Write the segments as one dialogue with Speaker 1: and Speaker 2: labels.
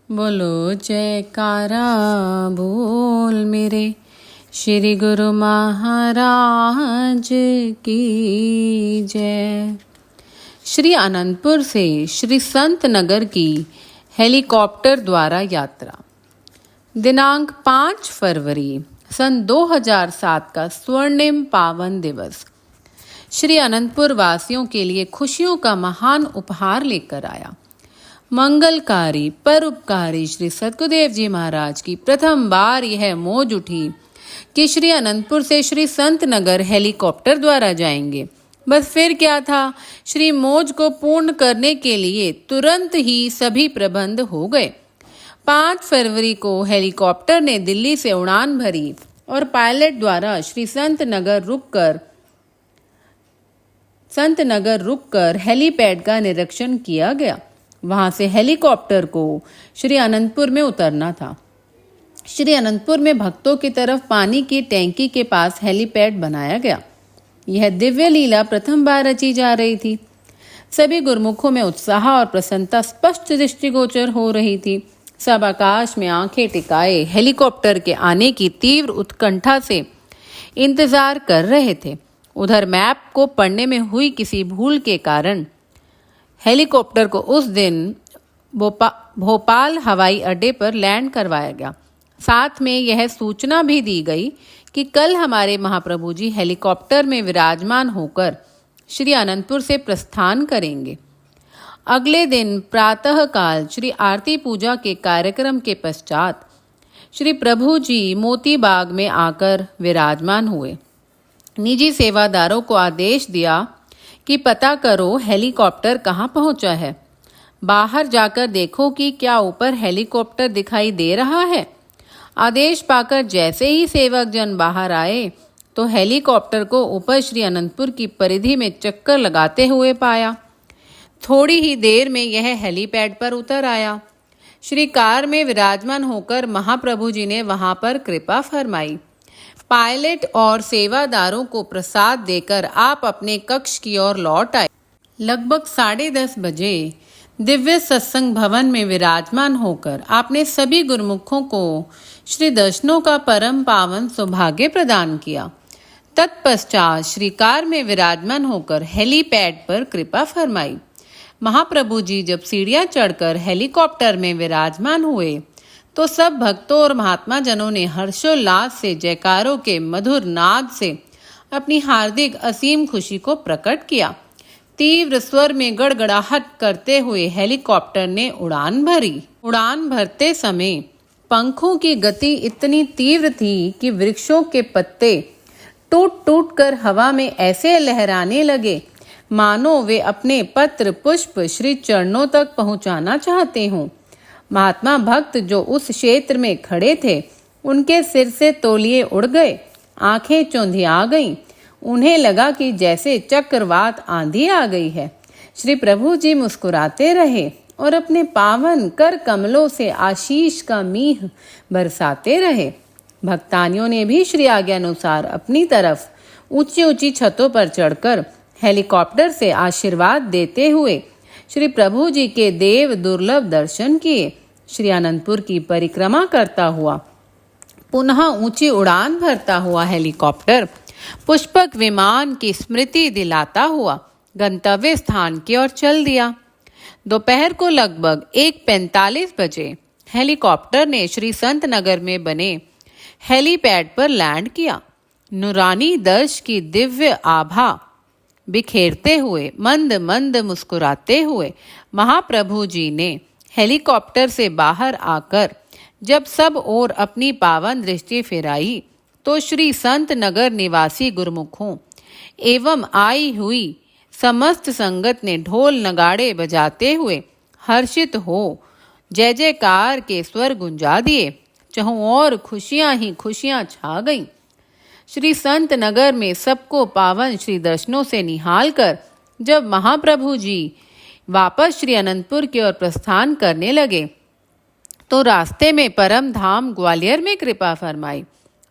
Speaker 1: बोलो जयकारा बोल मेरे श्री गुरु महाराज की जय। श्री आनंदपुर से श्री संत नगर की हेलीकॉप्टर द्वारा यात्रा। दिनांक 5 फरवरी सन 2007 का स्वर्णिम पावन दिवस श्री अनंतपुर वासियों के लिए खुशियों का महान उपहार लेकर आया। मंगलकारी परोपकारी श्री सद्गुरुदेव जी महाराज की प्रथम बार यह मौज उठी कि श्री अनंतपुर से श्री संत नगर हेलीकॉप्टर द्वारा जाएंगे। बस फिर क्या था, श्री मौज को पूर्ण करने के लिए तुरंत ही सभी प्रबंध हो गए। 5 फरवरी को हेलीकॉप्टर ने दिल्ली से उड़ान भरी और पायलट द्वारा श्री संत नगर रुककर हेलीपैड का निरीक्षण किया गया। वहां से हेलीकॉप्टर को श्री अनंतपुर में उतरना था। श्री अनंतपुर में भक्तों की तरफ पानी की टैंकी के पास हेलीपैड बनाया गया। यह दिव्य लीला प्रथम बार रची जा रही थी। सभी गुरुमुखों में उत्साह और प्रसन्नता स्पष्ट दृष्टिगोचर हो रही थी। सब आकाश में आंखें टिकाए हेलीकॉप्टर के आने की तीव्र उत्कंठा से इंतजार कर रहे थे। उधर मैप को पढ़ने में हुई किसी भूल के कारण हेलीकॉप्टर को उस दिन भोपाल हवाई अड्डे पर लैंड करवाया गया। साथ में यह सूचना भी दी गई कि कल हमारे महाप्रभु जी हेलीकॉप्टर में विराजमान होकर श्री अनंतपुर से प्रस्थान करेंगे। अगले दिन प्रातःकाल श्री आरती पूजा के कार्यक्रम के पश्चात श्री प्रभु जी मोती बाग में आकर विराजमान हुए। निजी सेवादारों को आदेश दिया कि पता करो हेलीकॉप्टर कहाँ पहुंचा है। बाहर जाकर देखो कि क्या ऊपर हेलीकॉप्टर दिखाई दे रहा है। आदेश पाकर जैसे ही सेवक जन बाहर आए तो हेलीकॉप्टर को ऊपर श्री अनंतपुर की परिधि में चक्कर लगाते हुए पाया। थोड़ी ही देर में यह हेलीपैड पर उतर आया। श्री कार में विराजमान होकर महाप्रभु जी ने वहां पर कृपा फरमाई। पायलट और सेवादारों को प्रसाद देकर आप अपने कक्ष की ओर लौट आए। लगभग 10:30 बजे दिव्य सत्संग भवन में विराजमान होकर आपने सभी गुरुमुखों को श्री दर्शनों का परम पावन सौभाग्य प्रदान किया। तत्पश्चात श्री कार में विराजमान होकर हेलीपैड पर कृपा फरमाई। महाप्रभु जी जब सीढ़ियां चढ़कर हेलीकॉप्टर में विराजमान हुए तो सब भक्तों और महात्मा जनों ने हर्षोल्लास से जयकारों के मधुर नाद से अपनी हार्दिक असीम खुशी को प्रकट किया। तीव्र स्वर में गड़गड़ाहट करते हुए हेलीकॉप्टर ने उड़ान भरी। उड़ान भरते समय पंखों की गति इतनी तीव्र थी कि वृक्षों के पत्ते टूट टूट कर हवा में ऐसे लहराने लगे मानो वे अपने पत्र पुष्प श्री चरणों तक पहुंचाना चाहते हों। महात्मा भक्त जो उस क्षेत्र में खड़े थे उनके सिर से तौलिए उड़ गए, आंखें चौंधिया गईं। उन्हें लगा कि जैसे चक्रवात आंधी आ गई है। श्री प्रभु जी मुस्कुराते रहे और अपने पावन कर कमलों से आशीष का मीह बरसाते रहे। भक्तानियों ने भी श्री आज्ञा अनुसार अपनी तरफ ऊंची ऊंची छतों पर चढ़कर हेलीकॉप्टर से आशीर्वाद देते हुए श्री प्रभु जी के देव दुर्लभ दर्शन किए। श्री अनंतपुर की परिक्रमा करता हुआ पुनः ऊंची उड़ान भरता हुआ हेलीकॉप्टर पुष्पक विमान की स्मृति दिलाता हुआ गंतव्य स्थान की ओर चल दिया। दोपहर को लगभग 1:45 बजे हेलीकॉप्टर ने श्री संत नगर में बने हेलीपैड पर लैंड किया। नूरानी दर्श की दिव्य आभा बिखेरते हुए मंद मंद मुस्कुराते हुए महाप्रभु जी ने हेलीकॉप्टर से बाहर आकर जब सब ओर अपनी पावन दृष्टि फिराई तो श्री संत नगर निवासी गुरुमुखों एवं आई हुई समस्त संगत ने ढोल नगाड़े बजाते हुए हर्षित हो जय जयकार के स्वर गुंजा दिए। चहुं और खुशियां ही खुशियां छा गईं। श्री संत नगर में सबको पावन श्री दर्शनों से निहाल कर जब महाप्रभु जी वापस श्री अनंतपुर की ओर प्रस्थान करने लगे तो रास्ते में परम धाम ग्वालियर में कृपा फरमाई।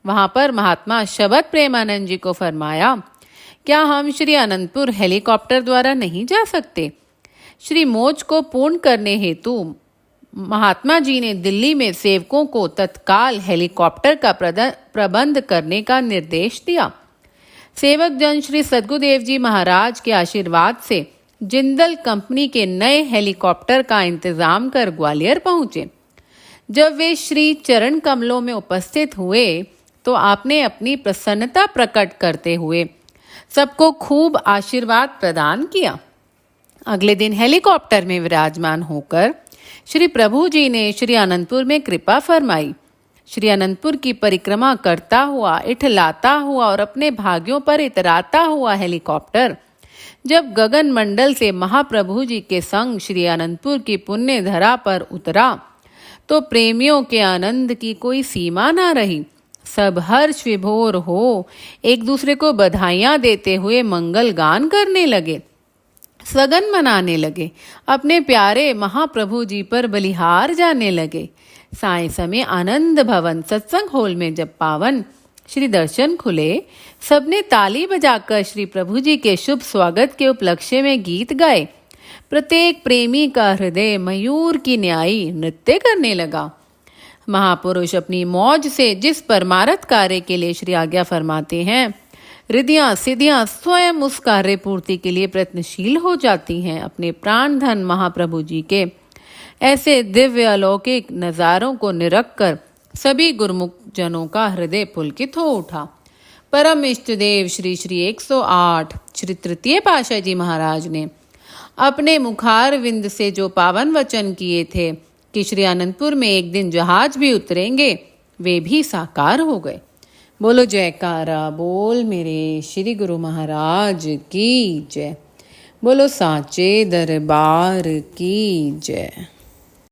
Speaker 1: वहां पर महात्मा शबद प्रेमानंद जी को फरमाया, क्या हम श्री अनंतपुर हेलीकॉप्टर द्वारा नहीं जा सकते? श्री मौज को पूर्ण करने हेतु महात्मा जी ने दिल्ली में सेवकों को तत्काल हेलीकॉप्टर का प्रबंध करने का निर्देश दिया। सेवक जन श्री सद्गुरुदेव जी महाराज के आशीर्वाद से जिंदल कंपनी के नए हेलीकॉप्टर का इंतजाम कर ग्वालियर पहुंचे। जब वे श्री चरण कमलों में उपस्थित हुए तो आपने अपनी प्रसन्नता प्रकट करते हुए सबको खूब आशीर्वाद प्रदान किया। अगले दिन हेलीकॉप्टर में विराजमान होकर श्री प्रभु जी ने श्री आनंदपुर में कृपा फरमाई। श्री अनंतपुर की परिक्रमा करता हुआ, इठलाता हुआ और अपने भाग्यों पर इतराता हुआ हेलीकॉप्टर जब गगन मंडल से महाप्रभु जी के संग श्री अनंतपुर की पुण्य धरा पर उतरा तो प्रेमियों के आनंद की कोई सीमा ना रही। सब हर्ष विभोर हो एक दूसरे को बधाइयां देते हुए मंगल गान करने लगे, सगन मनाने लगे, अपने प्यारे महाप्रभु जी पर बलिहार जाने लगे। साय समय आनंद भवन सत्संग हॉल में जब पावन श्री दर्शन खुले, सबने ताली बजाकर श्री प्रभु जी के शुभ स्वागत के उपलक्ष्य में गीत गाए। प्रत्येक प्रेमी का हृदय मयूर की न्यायी नृत्य करने लगा। महापुरुष अपनी मौज से जिस परमार्थ कार्य के लिए श्री आज्ञा फरमाते हैं, रिद्धियां सिद्धियां स्वयं उस कार्य पूर्ति के लिए प्रयत्नशील हो जाती हैं। अपने प्राण धन महाप्रभु जी के ऐसे दिव्य अलौकिक नजारों को निरख कर सभी गुरुमुख जनों का हृदय पुलकित हो उठा। परम इष्ट देव श्री श्री 108 श्री तृतीय पातशाह जी महाराज ने अपने मुखार विंद से जो पावन वचन किए थे कि श्री आनंदपुर में एक दिन जहाज भी उतरेंगे, वे भी साकार हो गए। बोलो जयकारा बोल मेरे श्री गुरु महाराज की जय। बोलो साचे दरबार की जय।